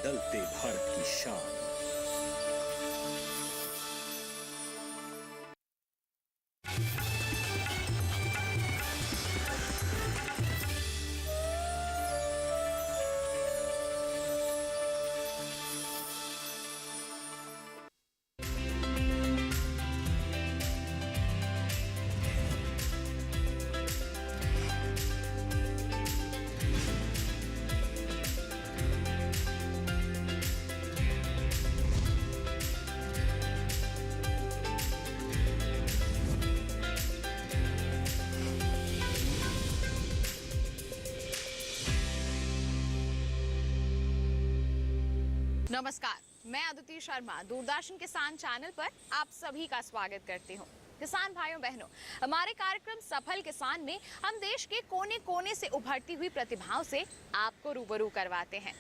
बदलते भारत की शान। नमस्कार, मैं अदिति शर्मा दूरदर्शन किसान चैनल पर आप सभी का स्वागत करती हूँ। किसान भाइयों बहनों, हमारे कार्यक्रम सफल किसान में हम देश के कोने कोने से उभरती हुई प्रतिभाओं से आपको रूबरू करवाते हैं।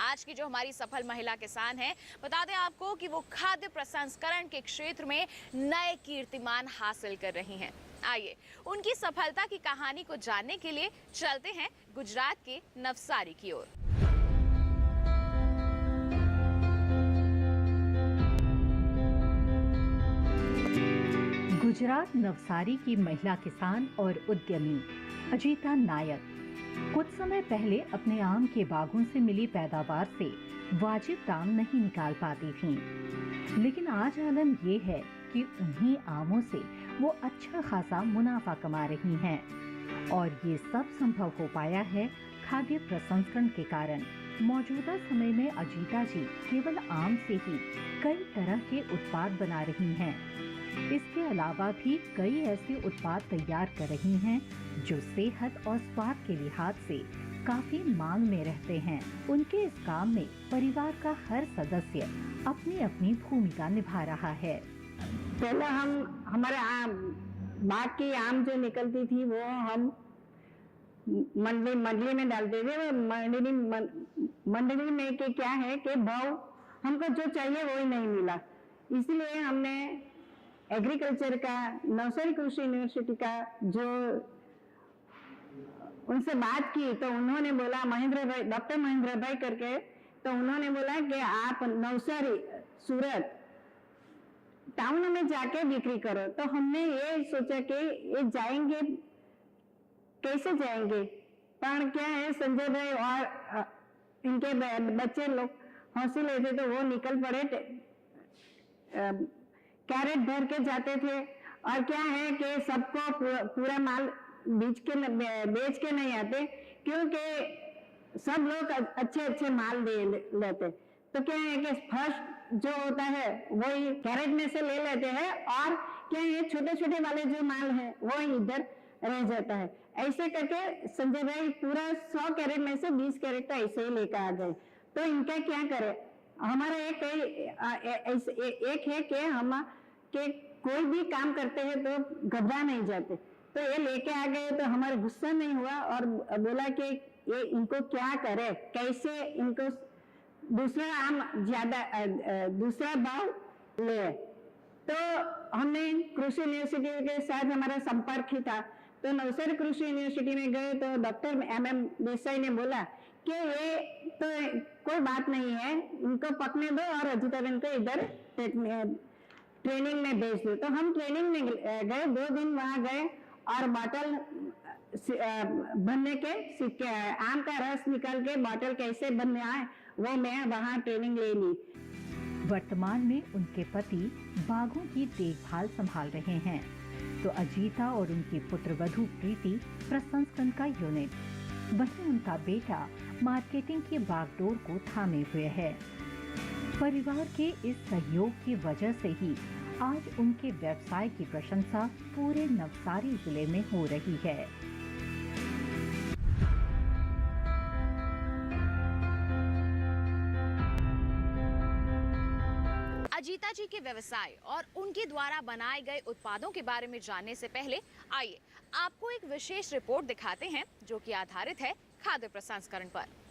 आज की जो हमारी सफल महिला किसान है, बता दें आपको कि वो खाद्य प्रसंस्करण के क्षेत्र में नए कीर्तिमान हासिल कर रही हैं। आइए उनकी सफलता की कहानी को जानने के लिए चलते हैं गुजरात के नवसारी की ओर। गुजरात नवसारी की महिला किसान और उद्यमी अजीता नायक कुछ समय पहले अपने आम के बागों से मिली पैदावार से वाजिब दाम नहीं निकाल पाती थीं। लेकिन आज आलम ये है कि उन्हीं आमों से वो अच्छा खासा मुनाफा कमा रही हैं और ये सब संभव हो पाया है खाद्य प्रसंस्करण के कारण। मौजूदा समय में अजीता जी केवल आम से ही कई तरह के उत्पाद बना रही हैं। इसके अलावा भी कई ऐसे उत्पाद तैयार कर रही हैं जो सेहत और स्वाद के लिहाज से काफी मांग में रहते हैं। उनके इस काम में परिवार का हर सदस्य अपनी अपनी भूमिका निभा रहा है। पहले हम हमारे बाग की आम जो निकलती थी वो हम मंडली में डालते थे। वो मंडली में के क्या है कि भाव हमको जो चाहिए वो ही नहीं मिला, इसलिए हमने एग्रीकल्चर का नवसारी कृषि यूनिवर्सिटी का जो उनसे बात की तो उन्होंने बोला, डॉक्टर महेंद्र भाई करके, तो उन्होंने बोला कि आप नवसारी सूरत टाउन में जाके बिक्री करो। तो हमने ये सोचा कि ये जाएंगे, कैसे जाएंगे, पर क्या है संजय भाई और इनके बच्चे लोग हौसले थे तो वो निकल पड़े, कैरेट भर के जाते थे। और क्या है कि सबको पूरा माल बेच के नहीं आते, क्योंकि सब लोग अच्छे अच्छे माल दे लेते। तो क्या है कि फर्स्ट जो होता है वही कैरेट में से ले लेते हैं, और क्या है छोटे छोटे वाले जो माल है वो इधर रह जाता है। ऐसे करके संजय भाई पूरा 100 कैरेट में से 20 कैरेट तो ऐसे ही लेकर आ गए। तो इनका क्या करे, हमारा एक है कि हम के कोई भी काम करते हैं तो घबरा नहीं जाते। तो ये लेके आ गए तो हमारा गुस्सा नहीं हुआ और बोला कि ये इनको क्या करे, कैसे इनको दूसरा आम ज्यादा दूसरा भाव ले। तो हमने कृषि यूनिवर्सिटी के साथ हमारा संपर्क ही था। तो नवसारी कृषि यूनिवर्सिटी में गए तो डॉक्टर MM देसाई ने बोला कि ये तो कोई बात नहीं है, इनको पकने दो और अजिता बहन को इधर ट्रेनिंग में भेज दो। तो हम ट्रेनिंग में गए, 2 दिन वहां गए और बॉटल बनने के आम का रस निकाल के बॉटल कैसे बनना है वो मैं वहां ट्रेनिंग ले ली। वर्तमान में उनके पति बागों की देखभाल संभाल रहे हैं, तो अजीता और उनकी पुत्रवधू प्रीति प्रसंस्करण का यूनिट, वहीं उनका बेटा मार्केटिंग की बागडोर को थामे हुए है। परिवार के इस सहयोग की वजह से ही आज उनके व्यवसाय की प्रशंसा पूरे नवसारी जिले में हो रही है। अजीता जी के व्यवसाय और उनके द्वारा बनाए गए उत्पादों के बारे में जानने से पहले आइए आपको एक विशेष रिपोर्ट दिखाते हैं जो कि आधारित है खाद्य प्रसंस्करण पर।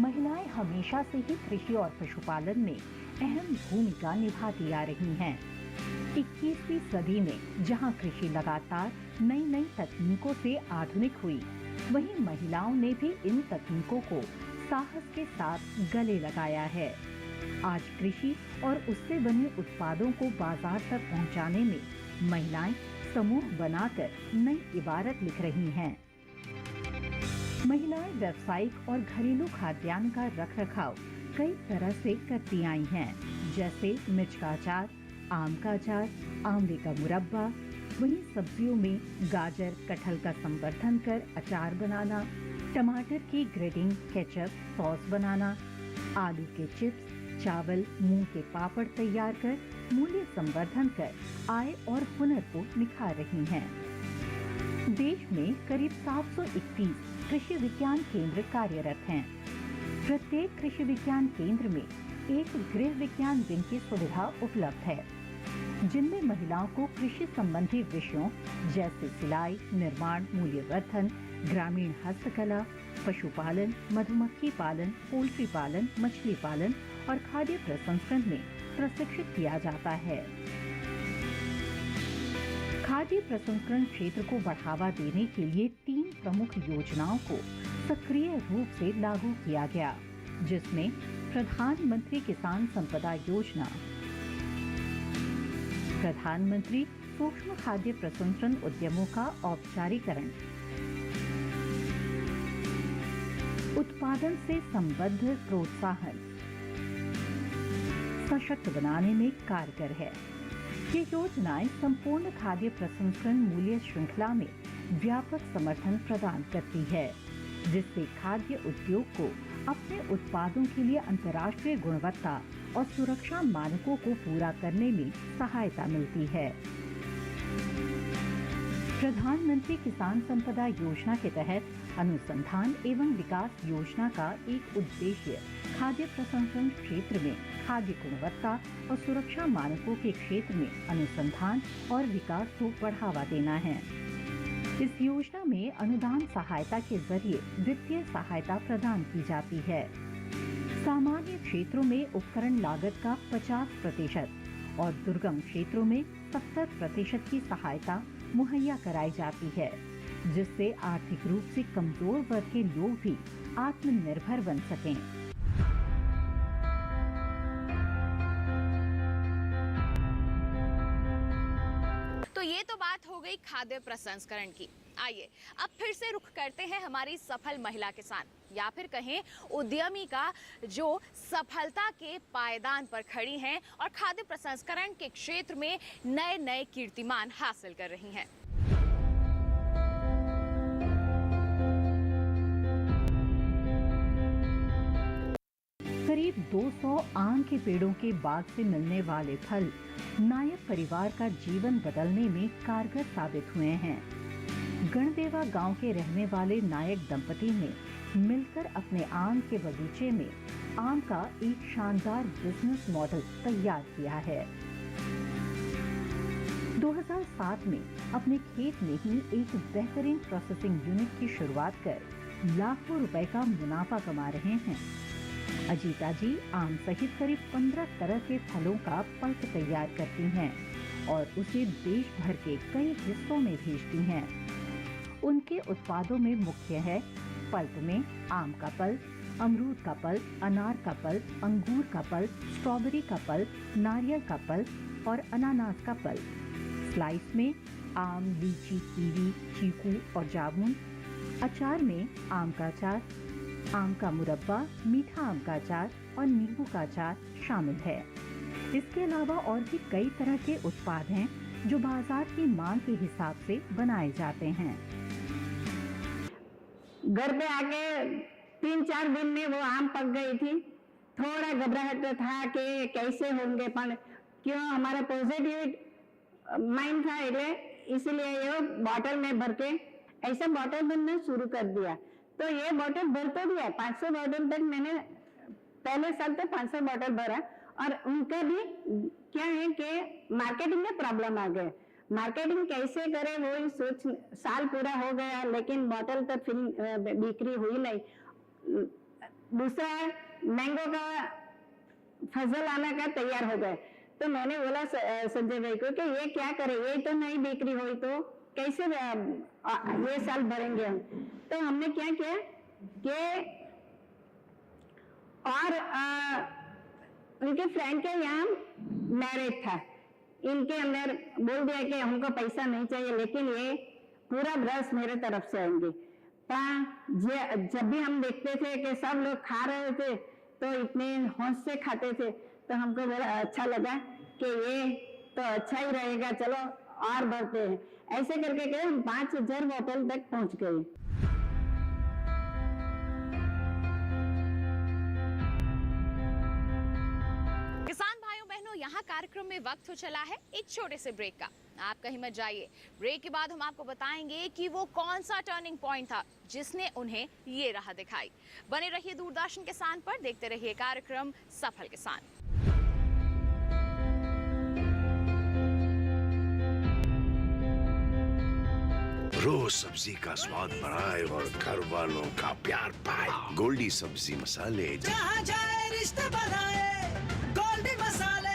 महिलाएं हमेशा से ही कृषि और पशुपालन में अहम भूमिका निभाती आ रही हैं। 21वीं सदी में जहां कृषि लगातार नई नई तकनीकों से आधुनिक हुई, वहीं महिलाओं ने भी इन तकनीकों को साहस के साथ गले लगाया है। आज कृषि और उससे बने उत्पादों को बाजार तक पहुंचाने में महिलाएं समूह बनाकर नई इबारत लिख रही हैं। महिलाएं व्यावसायिक और घरेलू खाद्यान्न का रखरखाव कई तरह से करती आई हैं, जैसे मिर्च का अचार, आम का अचार, आंवले का मुरब्बा। वहीं सब्जियों में गाजर, कटहल का संवर्धन कर अचार बनाना, टमाटर की ग्रेडिंग, केचप, सॉस बनाना, आलू के चिप्स, चावल, मूंग के पापड़ तैयार कर मूल्य संवर्धन कर आय और हुनर को निखार रही हैं। देश में करीब 731 कृषि विज्ञान केंद्र कार्यरत हैं। प्रत्येक कृषि विज्ञान केंद्र में एक गृह विज्ञान विंग की सुविधा उपलब्ध है, जिनमें महिलाओं को कृषि संबंधी विषयों जैसे सिलाई, निर्माण, मूल्यवर्धन, ग्रामीण हस्तकला, पशुपालन, मधुमक्खी पालन, पोल्ट्री पालन, मछली पालन और खाद्य प्रसंस्करण में प्रशिक्षित किया जाता है। खाद्य प्रसंस्करण क्षेत्र को बढ़ावा देने के लिए 3 प्रमुख योजनाओं को सक्रिय रूप से लागू किया गया, जिसमें प्रधानमंत्री किसान संपदा योजना, प्रधानमंत्री सूक्ष्म खाद्य प्रसंस्करण उद्यमों का औपचारीकरण, उत्पादन से संबद्ध प्रोत्साहन सशक्त बनाने में कारगर है। ये योजनाएं संपूर्ण खाद्य प्रसंस्करण मूल्य श्रृंखला में व्यापक समर्थन प्रदान करती है, जिससे खाद्य उद्योग को अपने उत्पादों के लिए अंतर्राष्ट्रीय गुणवत्ता और सुरक्षा मानकों को पूरा करने में सहायता मिलती है। प्रधानमंत्री किसान संपदा योजना के तहत अनुसंधान एवं विकास योजना का एक उद्देश्य खाद्य प्रसंस्करण क्षेत्र में खाद्य गुणवत्ता और सुरक्षा मानकों के क्षेत्र में अनुसंधान और विकास को बढ़ावा देना है। इस योजना में अनुदान सहायता के जरिए वित्तीय सहायता प्रदान की जाती है। सामान्य क्षेत्रों में उपकरण लागत का 50% और दुर्गम क्षेत्रों में 70% की सहायता मुहैया कराई जाती है, जिससे आर्थिक रूप से कमजोर वर्ग के लोग भी आत्मनिर्भर बन सकें। तो ये तो बात हो गई खाद्य प्रसंस्करण की। आइए अब फिर से रुख करते हैं हमारी सफल महिला किसान या फिर कहें उद्यमी का, जो सफलता के पायदान पर खड़ी हैं और खाद्य प्रसंस्करण के क्षेत्र में नए नए कीर्तिमान हासिल कर रही हैं। करीब 200 आम के पेड़ों के बाग से मिलने वाले फल नायक परिवार का जीवन बदलने में कारगर साबित हुए हैं। गणदेवा गांव के रहने वाले नायक दंपति ने मिलकर अपने आम के बगीचे में आम का एक शानदार बिजनेस मॉडल तैयार किया है। 2007 में अपने खेत में ही एक बेहतरीन प्रोसेसिंग यूनिट की शुरुआत कर लाखों रुपए का मुनाफा कमा रहे हैं। अजीता जी आम सहित करीब 15 तरह के फलों का पल्प तैयार करती हैं और उसे देश भर के कई हिस्सों में भेजती हैं। उनके उत्पादों में मुख्य है पल्प में आम का पल्प, अमरूद का पल्प, अनार का पल्प, अंगूर का पल्प, स्ट्रॉबेरी का पल्प, नारियल का पल्प और अनानास का पल्प। स्लाइस में आम, लीची, कीवी, चीकू और जामुन। अचार में आम का अचार, आम का मुरब्बा, मीठा आम का अचार और नींबू का अचार शामिल है। इसके अलावा और भी कई तरह के उत्पाद हैं जो बाजार की मांग के हिसाब से बनाए जाते हैं। घर पे आके 3-4 दिन में वो आम पक गई थी। थोड़ा घबराहट था कि कैसे होंगे, पर क्यों हमारा पॉजिटिव माइंड था, इसलिए ये बॉटल में भर के ऐसा बॉटल बनना शुरू कर दिया। तो ये बॉटल भर तो दिया, 500 बॉटल तक मैंने पहले साल तो 500 बॉटल भरा। और उनका भी क्या है कि मार्केटिंग में प्रॉब्लम आ गए। मार्केटिंग कैसे करें वो ही सोच, साल पूरा हो गया लेकिन बॉटल तो फिर बिक्री हुई नहीं। दूसरा मैंगो का फसल आना का तैयार हो गए। तो मैंने बोला संजय भाई को कि ये क्या करे, ये तो नहीं बिक्री हुई तो कैसे ये साल भरेंगे हम। तो हमने क्या किया कि और उनके फ्रेंड के यहाँ मैरिज था, इनके अंदर बोल दिया कि हमको पैसा नहीं चाहिए, लेकिन ये पूरा ब्रश मेरे तरफ से आएंगे। जब भी हम देखते थे कि सब लोग खा रहे थे तो इतने होश से खाते थे, तो हमको बड़ा अच्छा लगा कि ये तो अच्छा ही रहेगा, चलो और बढ़ते हैं। ऐसे करके के हम 5000 बोतल तक पहुंच गए। किसान भाइयों बहनों, यहाँ कार्यक्रम में वक्त हो चला है एक छोटे से ब्रेक का। आप कहीं मत जाइए। ब्रेक के बाद हम आपको बताएंगे कि वो कौन सा टर्निंग पॉइंट था जिसने उन्हें ये राह दिखाई। बने रहिए दूरदर्शन किसान पर, देखते रहिए कार्यक्रम सफल किसान। रोज सब्जी का स्वाद बढ़ाए और घर वालों का प्यार पाए। गोल्डी सब्जी मसाले, जहाँ जाए रिश्ते बनाए, गोल्डी मसाले।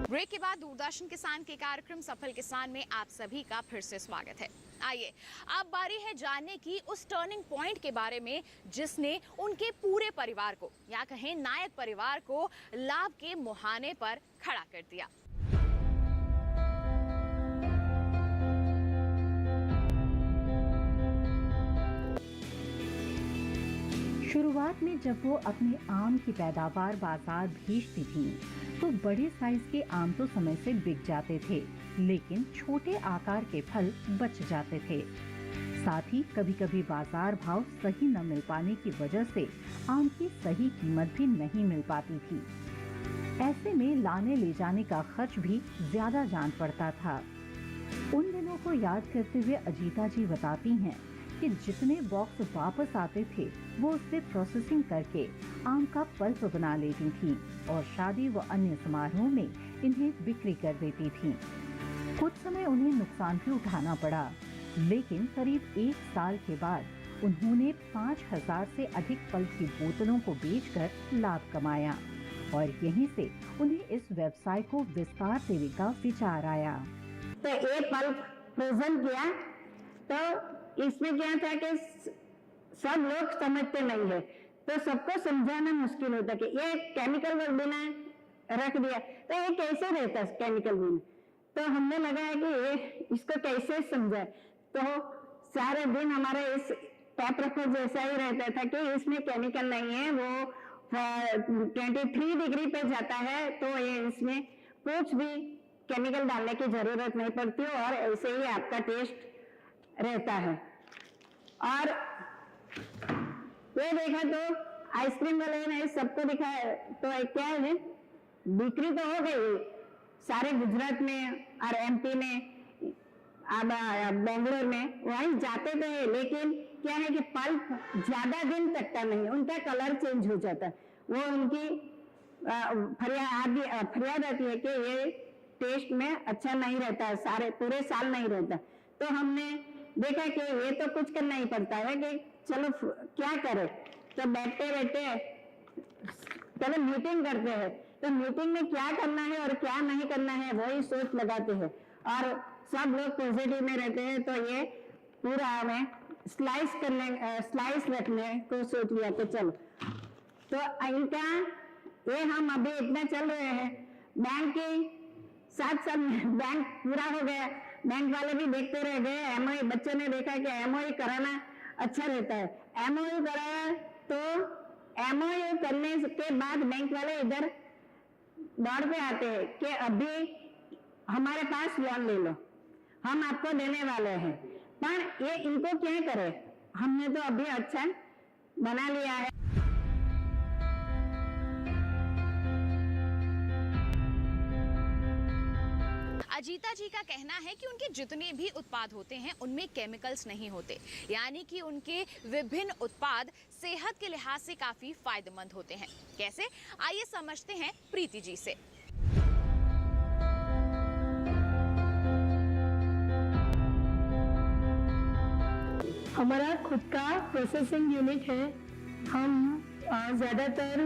ब्रेक के बाद दूरदर्शन किसान के कार्यक्रम सफल किसान में आप सभी का फिर से स्वागत है। आइए, अब बारी है जानने की उस टर्निंग पॉइंट के बारे में जिसने उनके पूरे परिवार को, या कहें नायक परिवार को, लाभ के मुहाने पर खड़ा कर दिया। शुरुआत में जब वो अपने आम की पैदावार बाजार भेजती थी तो बड़े साइज के आम तो समय से बिक जाते थे, लेकिन छोटे आकार के फल बच जाते थे। साथ ही कभी-कभी बाजार भाव सही न मिल पाने की वजह से आम की सही कीमत भी नहीं मिल पाती थी। ऐसे में लाने ले जाने का खर्च भी ज्यादा जान पड़ता था। उन दिनों को याद करते हुए अजीता जी बताती हैं कि जितने बॉक्स वापस आते थे वो उससे प्रोसेसिंग करके आम का पल्प बना लेती थी और शादी व अन्य समारोह में इन्हें बिक्री कर देती थी। कुछ समय उन्हें नुकसान भी उठाना पड़ा, लेकिन करीब 1 साल के बाद उन्होंने 5000 से अधिक पल्प की बोतलों को बेचकर लाभ कमाया और यहीं से उन्हें इस व्यवसाय को विस्तार देने का विचार आया। तो ये पल्प प्रेजेंट किया तो इसमें क्या था कि सब लोग समझते नहीं है, तो सबको समझाना मुश्किल होता कि ये केमिकल बिना रख दिया तो ये कैसे रहता है केमिकल बिना। तो हमने लगा है कि ये इसको कैसे समझाए। तो सारे दिन हमारे इस टैप रखो जैसा ही रहता था कि इसमें केमिकल नहीं है, वो 23 डिग्री पे जाता है, तो ये इसमें कुछ भी केमिकल डालने की जरूरत नहीं पड़ती और ऐसे ही आपका टेस्ट रहता है। और ये देखा तो आइसक्रीम वाले ने सबको दिखाया, तो क्या है, बिक्री तो हो गई सारे गुजरात में और एमपी में, अब बेंगलोर में वहीं जाते थे, लेकिन क्या है कि पल्प ज्यादा दिन तक का नहीं, उनका कलर चेंज हो जाता। वो उनकी फरियाद आती है कि ये टेस्ट में अच्छा नहीं रहता, सारे पूरे साल नहीं रहता। तो हमने देखा कि ये तो कुछ करना ही पड़ता है कि चलो क्या करें। तो बैठते बैठते चलो मीटिंग करते हैं, तो मीटिंग में क्या करना है और क्या नहीं करना है वही सोच लगाते हैं और सब लोग पॉजिटिव में रहते हैं। तो ये पूरा हमें स्लाइस रखने को सोच लिया कि चलो, तो इनका ये हम अभी इतना चल रहे हैं, बैंक के साथ बैंक पूरा हो गया, बैंक वाले भी देखते रह गए। एमओई बच्चे ने देखा कि एमओई कराना अच्छा रहता है, एमओई कराया, तो एमओई करने के बाद बैंक वाले इधर दौड़ पे आते हैं कि अभी हमारे पास लोन ले लो, हम आपको देने वाले हैं। पर ये इनको क्या करे, हमने तो अभी अच्छा बना लिया है। अजीता जी का कहना है कि उनके जितने भी उत्पाद होते हैं उनमें केमिकल्स नहीं होते, यानी कि उनके विभिन्न उत्पाद सेहत के लिहाज से काफी फायदेमंद होते हैं। कैसे, आइए समझते हैं प्रीति जी से। हमारा खुद का प्रोसेसिंग यूनिट है। हम ज़्यादातर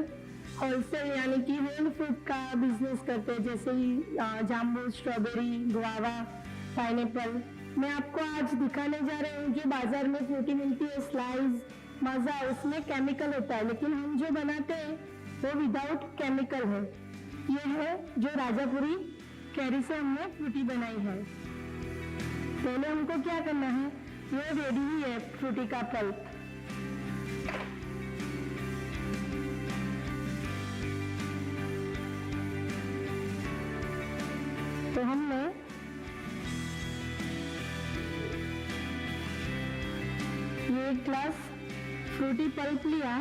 होलसेल यानी कि होल फ्रूट का बिजनेस करते हैं, जैसे जाम्बू, स्ट्रॉबेरी, गुआवा, पाइनएप्पल। मैं आपको आज दिखाने जा रही हूँ जो बाजार में फ्रूटी मिलती है, स्लाइस, मज़ा, उसमें केमिकल होता है, लेकिन हम जो बनाते हैं वो विदाउट केमिकल है। ये है जो राजापुरी कैरी से हमने फ्रूटी बनाई है। पहले हमको क्या करना है, ये रेडी ही है फ्रूटी का पल्प। तो हमने ये एक ग्लास फ्रूटी पल्प लिया,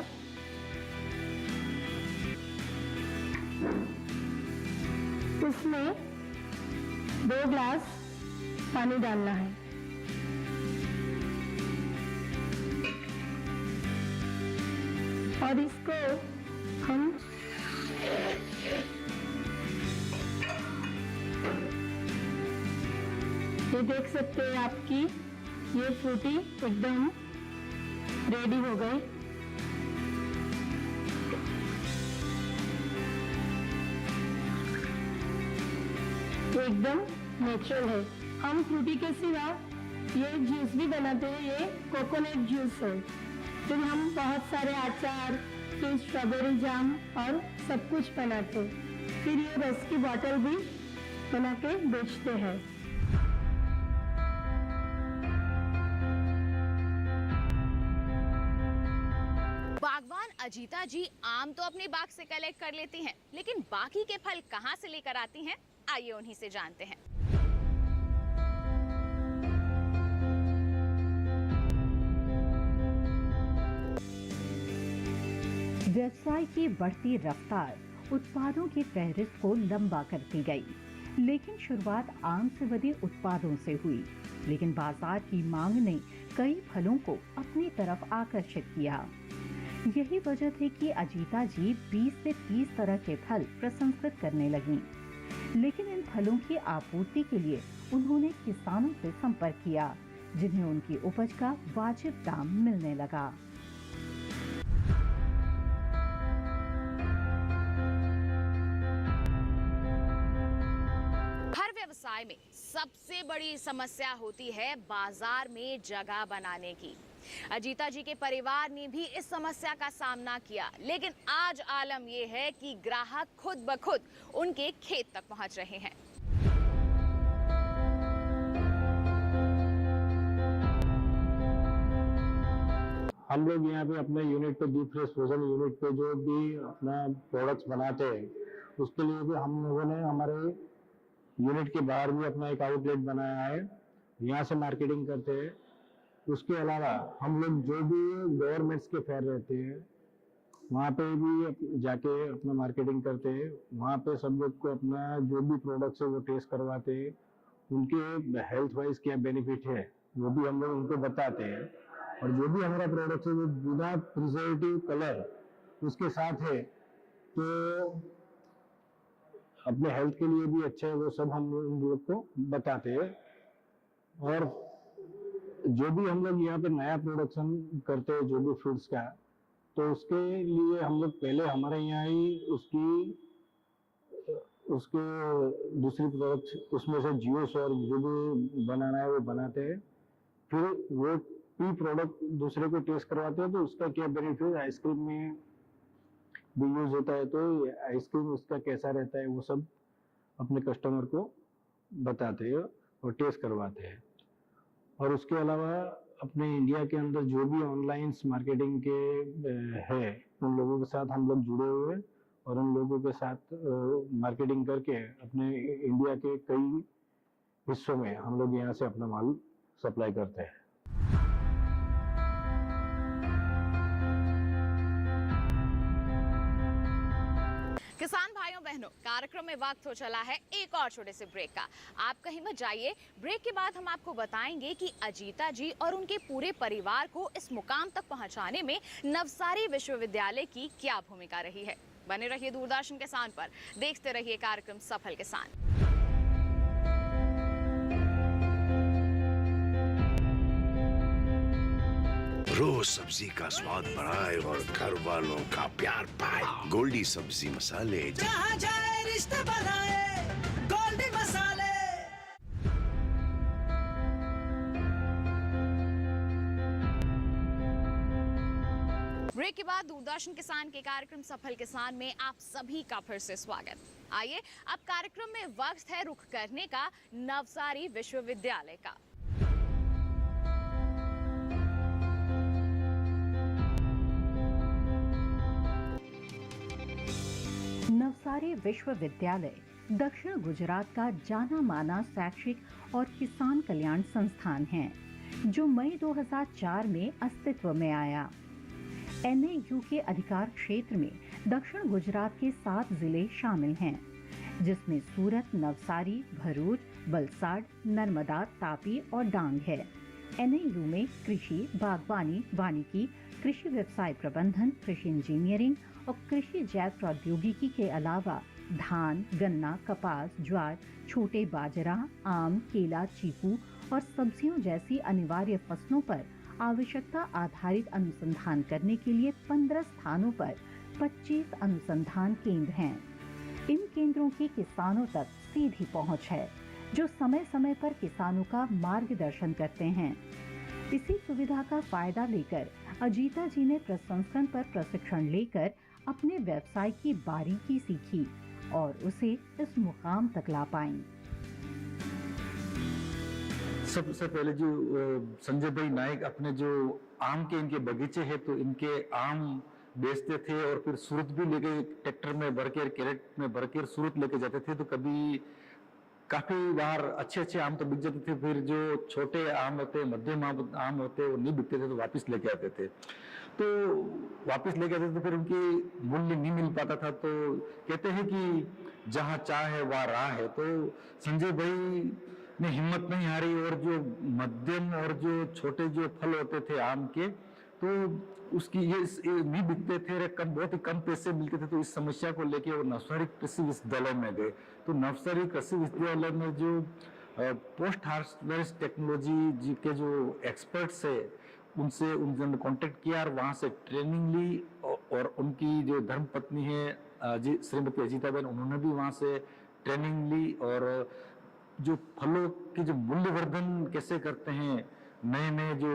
उसमें 2 ग्लास पानी डालना है। और इसको हम ये देख सकते हैं आपकी ये फ्रूटी एकदम रेडी हो गई। एकदम नेचुरल है। हम फ्रूटी के सिवा ये जूस भी बनाते हैं, ये कोकोनट जूस है। फिर हम बहुत सारे अचार, फिर स्ट्रॉबेरी जाम और सब कुछ बनाते हैं। फिर ये रस की बोतल भी बना के बेचते हैं। बागवान अजीता जी आम तो अपने बाग से कलेक्ट कर लेती हैं, लेकिन बाकी के फल कहाँ से लेकर आती हैं, आइए उन्हीं से जानते हैं। व्यवसाय की बढ़ती रफ्तार उत्पादों की फहरिस्त को लंबा करती गई, लेकिन शुरुआत आम से बने उत्पादों से हुई। लेकिन बाजार की मांग ने कई फलों को अपनी तरफ आकर्षित किया। यही वजह थी कि अजीता जी 20 से 30 तरह के फल प्रसंस्कृत करने लगीं। लेकिन इन फलों की आपूर्ति के लिए उन्होंने किसानों से संपर्क किया, जिन्हें उनकी उपज का वाजिब दाम मिलने लगा। व्यवसाय में सबसे बड़ी समस्या होती है बाजार में जगह बनाने की। अजीता जी के परिवार ने भी इस समस्या का सामना किया, लेकिन आज आलम यह है कि ग्राहक खुद ब खुद उनके खेत तक पहुंच रहे हैं। हम लोग यहाँ पे अपने यूनिट पे, डीप फ्रेश फ्रोजन यूनिट पे जो भी अपना प्रोडक्ट्स बनाते हैं, उसके लिए भी हम लोगों ने हमारे यूनिट के बाहर भी अपना एक आउटलेट बनाया है, यहाँ से मार्केटिंग करते हैं। उसके अलावा हम लोग जो भी गवर्नमेंट्स के फेयर रहते हैं, वहाँ पे भी जाके अपना मार्केटिंग करते हैं। वहाँ पे सब लोग को अपना जो भी प्रोडक्ट्स है वो टेस्ट करवाते हैं, उनके हेल्थ वाइज क्या बेनिफिट है वो भी हम लोग उनको बताते हैं। और जो भी हमारा प्रोडक्ट है वो बिना प्रिजर्वेटिव कलर उसके साथ है, तो अपने हेल्थ के लिए भी अच्छा है, वो सब हम लोग को बताते हैं। और जो भी हम लोग यहाँ पे नया प्रोडक्शन करते हैं जो भी फ्रूट्स का, तो उसके लिए हम लोग पहले हमारे यहाँ ही उसके दूसरी प्रोडक्ट उसमें से जूस और जो भी बनाना है वो बनाते हैं। फिर वो भी प्रोडक्ट दूसरे को टेस्ट करवाते हैं, तो उसका क्या बेनिफिट, आइसक्रीम में भी यूज होता है, तो आइसक्रीम उसका कैसा रहता है वो सब अपने कस्टमर को बताते हैं और टेस्ट करवाते हैं। और उसके अलावा अपने इंडिया के अंदर जो भी ऑनलाइन मार्केटिंग के है, उन लोगों के साथ हम लोग जुड़े हुए हैं और उन लोगों के साथ मार्केटिंग करके अपने इंडिया के कई हिस्सों में हम लोग यहाँ से अपना माल सप्लाई करते हैं। किसान भाइयों बहनों, कार्यक्रम में वक्त हो चला है एक और छोटे से ब्रेक का। आप कहीं मत जाइए। ब्रेक के बाद हम आपको बताएंगे कि अजीता जी और उनके पूरे परिवार को इस मुकाम तक पहुंचाने में नवसारी विश्वविद्यालय की क्या भूमिका रही है। बने रहिए दूरदर्शन किसान पर, देखते रहिए कार्यक्रम सफल किसान। रोज सब्जी का स्वाद बढ़ाए और घर वालों का प्यार पाए। गोल्डी सब्जी मसाले। जहाँ जाए रिश्ते बनाए गोल्डी मसाले। ब्रेक के बाद दूरदर्शन किसान के कार्यक्रम सफल किसान में आप सभी का फिर से स्वागत। आइए अब कार्यक्रम में वक्त है रुख करने का नवसारी विश्वविद्यालय का। नवसारी विश्वविद्यालय दक्षिण गुजरात का जाना माना शैक्षिक और किसान कल्याण संस्थान है, जो मई 2004 में अस्तित्व में आया। NAU के अधिकार क्षेत्र में दक्षिण गुजरात के 7 जिले शामिल हैं, जिसमें सूरत, नवसारी, भरूच, वलसाड, नर्मदा, तापी और डांग है। NAU में कृषि, बागवानी, वानिकी, कृषि व्यवसाय प्रबंधन, कृषि इंजीनियरिंग और कृषि जैव प्रौद्योगिकी के अलावा धान, गन्ना, कपास, ज्वार, छोटे बाजरा, आम, केला, चीकू और सब्जियों जैसी अनिवार्य फसलों पर आवश्यकता आधारित अनुसंधान करने के लिए 15 स्थानों पर 25 अनुसंधान केंद्र हैं। इन केंद्रों की किसानों तक सीधी पहुंच है, जो समय समय पर किसानों का मार्गदर्शन करते हैं। इसी सुविधा का फायदा लेकर अजीता जी ने प्रसंस्करण पर प्रशिक्षण लेकर अपने व्यवसाय की बारीकी सीखी और उसे इस मुकाम तक ला पाई। सबसे पहले जो संजय भाई नायक अपने जो आम के इनके बगीचे हैं, तो इनके आम बेचते थे और फिर सूरत भी लेके ट्रैक्टर में भर के, कैरेट में भर के सूरत लेके जाते थे। तो कभी काफी बार अच्छे अच्छे आम तो बिक जाते थे, फिर जो छोटे आम होते, मध्यम आम होते, वो नहीं बिकते थे तो वापस लेके आते थे। तो वापस लेके आते थे, फिर उनकी मूल्य नहीं मिल पाता था। तो कहते हैं कि जहाँ चाह है वहाँ राह है। तो संजय भाई ने हिम्मत नहीं हारी और जो मध्यम और जो छोटे जो फल होते थे आम के, तो उसकी ये नहीं बिकते थे, बहुत ही कम पैसे मिलते थे। तो इस समस्या को लेके वो नवसारी कृषि विश्वविद्यालय में गए। तो नवसारी कृषि विश्वविद्यालय में जो पोस्ट हार्वेस्ट टेक्नोलॉजी के जो एक्सपर्ट्स है, उनसे कांटेक्ट किया और वहां से ट्रेनिंग ली। और उनकी जो धर्मपत्नी है श्रीमती अजीताबेन, उन्होंने भी वहां से ट्रेनिंग ली और जो फलों की जो मूल्यवर्धन कैसे करते हैं, नए नए जो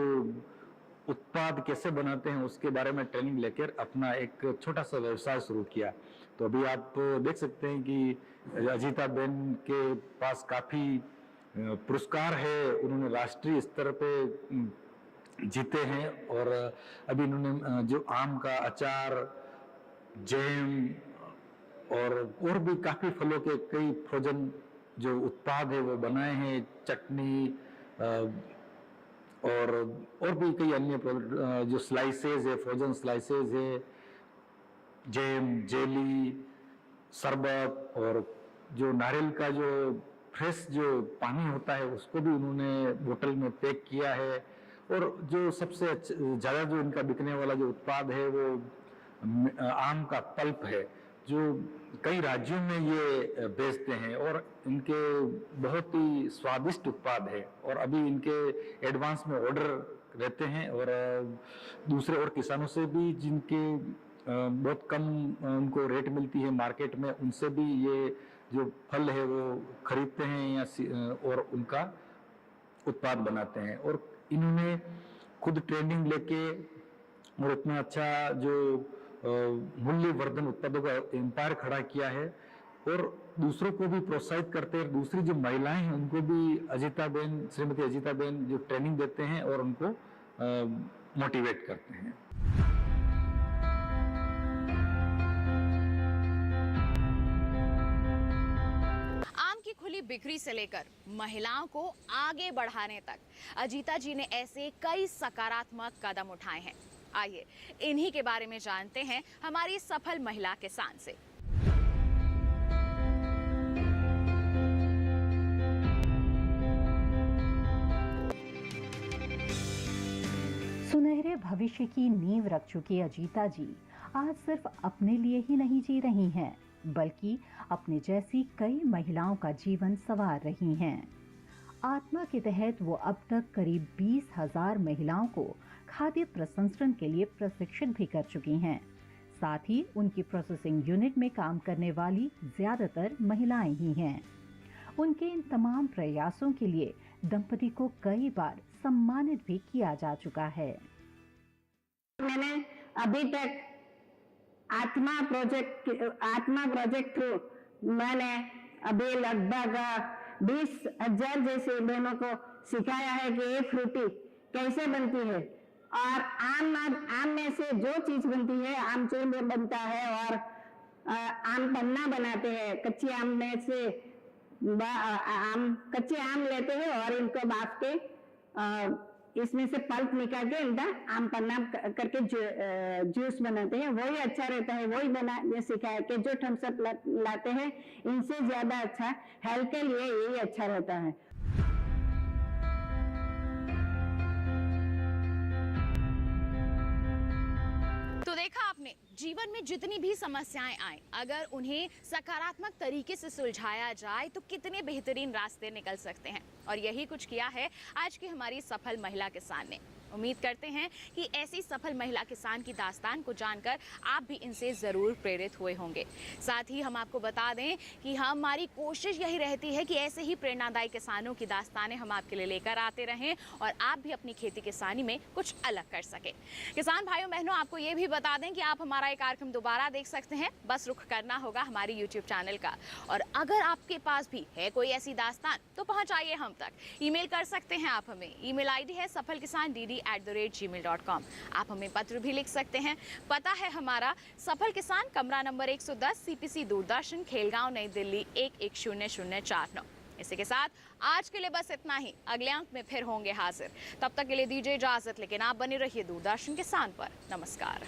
उत्पाद कैसे बनाते हैं, उसके बारे में ट्रेनिंग लेकर अपना एक छोटा सा व्यवसाय शुरू किया। तो अभी आप देख सकते हैं कि अजीताबेन के पास काफी पुरस्कार है, उन्होंने राष्ट्रीय स्तर पे जीते हैं। और अभी इन्होंने जो आम का अचार, जैम और भी काफी फलों के कई फ्रोजन जो उत्पाद है वो बनाए हैं, चटनी और भी कई अन्य जो स्लाइसेज है, फ्रोजन स्लाइसेज है, जैम, जेली, शरबत और जो नारियल का जो फ्रेश जो पानी होता है उसको भी उन्होंने बोतल में पैक किया है। और जो सबसे ज़्यादा जो इनका बिकने वाला जो उत्पाद है वो आम का पल्प है, जो कई राज्यों में ये बेचते हैं और इनके बहुत ही स्वादिष्ट उत्पाद है। और अभी इनके एडवांस में ऑर्डर रहते हैं और दूसरे और किसानों से भी जिनके बहुत कम उनको रेट मिलती है मार्केट में, उनसे भी ये जो फल है वो खरीदते हैं और उनका उत्पाद बनाते हैं। और इन्होंने खुद ट्रेनिंग लेके और इतना अच्छा जो मूल्यवर्धन उत्पादों का एम्पायर खड़ा किया है और दूसरों को भी प्रोत्साहित करते हैं। दूसरी जो महिलाएं हैं उनको भी श्रीमती अजीताबेन जो ट्रेनिंग देते हैं और उनको मोटिवेट करते हैं। आम की खुली बिक्री से लेकर महिलाओं को आगे बढ़ाने तक अजीता जी ने ऐसे कई सकारात्मक कदम उठाए हैं। आइए इन्हीं के बारे में जानते हैं हमारी सफल महिला किसान से। सुनहरे भविष्य की नींव रख चुकी अजीता जी आज सिर्फ अपने लिए ही नहीं जी रही हैं, बल्कि अपने जैसी कई महिलाओं का जीवन संवार रही हैं। आत्मा के तहत वो अब तक करीब 20,000 महिलाओं को खाद्य प्रसंस्करण के लिए प्रशिक्षित भी कर चुकी हैं। साथ ही उनकी प्रोसेसिंग यूनिट में काम करने वाली ज्यादातर महिलाएं ही हैं। उनके इन तमाम प्रयासों के लिए दंपति को कई बार सम्मानित भी किया जा चुका है। मैंने अभी तक आत्मा प्रोजेक्ट थ्रू मैंने अभी लगभग 20,000 जैसे बहनों को सिखाया है कि ये फ्रूटी कैसे बनती है, और आम में से जो चीज बनती है, आमचूर में बनता है और आम पन्ना बनाते हैं। कच्चे आम में से कच्चे आम लेते हैं और इनको बाफ के इसमें से पल्प निकाल के इनका आम पन्ना करके जूस बनाते हैं। वही अच्छा रहता है, वही बनाने सिखाया कि जो थम्स अप लाते हैं इनसे ज्यादा अच्छा हेल्थ के लिए यही अच्छा रहता है। तो देखा आपने, जीवन में जितनी भी समस्याएं आए, अगर उन्हें सकारात्मक तरीके से सुलझाया जाए तो कितने बेहतरीन रास्ते निकल सकते हैं। और यही कुछ किया है आज की हमारी सफल महिला किसान ने। उम्मीद करते हैं कि ऐसी सफल महिला किसान की दास्तान को जानकर आप भी इनसे ज़रूर प्रेरित हुए होंगे। साथ ही हम आपको बता दें कि हमारी कोशिश यही रहती है कि ऐसे ही प्रेरणादायी किसानों की दास्तानें हम आपके लिए लेकर आते रहें और आप भी अपनी खेती किसानी में कुछ अलग कर सकें। किसान भाइयों बहनों, आपको ये भी बता दें कि आप हमारा ये कार्यक्रम दोबारा देख सकते हैं। बस रुख करना होगा हमारी YouTube चैनल का। और अगर आपके पास भी है कोई ऐसी दास्तान तो पहुँचाइए हम तक। ईमेल कर सकते हैं आप हमें। ईमेल ID है safalkisan@gmail.com। आप हमें पत्र भी लिख सकते हैं। पता है हमारा सफल किसान, कमरा नंबर 110, CPC दूरदर्शन, खेलगांव, नई दिल्ली 110049। इसी के साथ आज के लिए बस इतना ही। अगले अंक में फिर होंगे हाजिर। तब तक के लिए दीजिए इजाजत, लेकिन आप बने रहिए दूरदर्शन किसान पर। नमस्कार।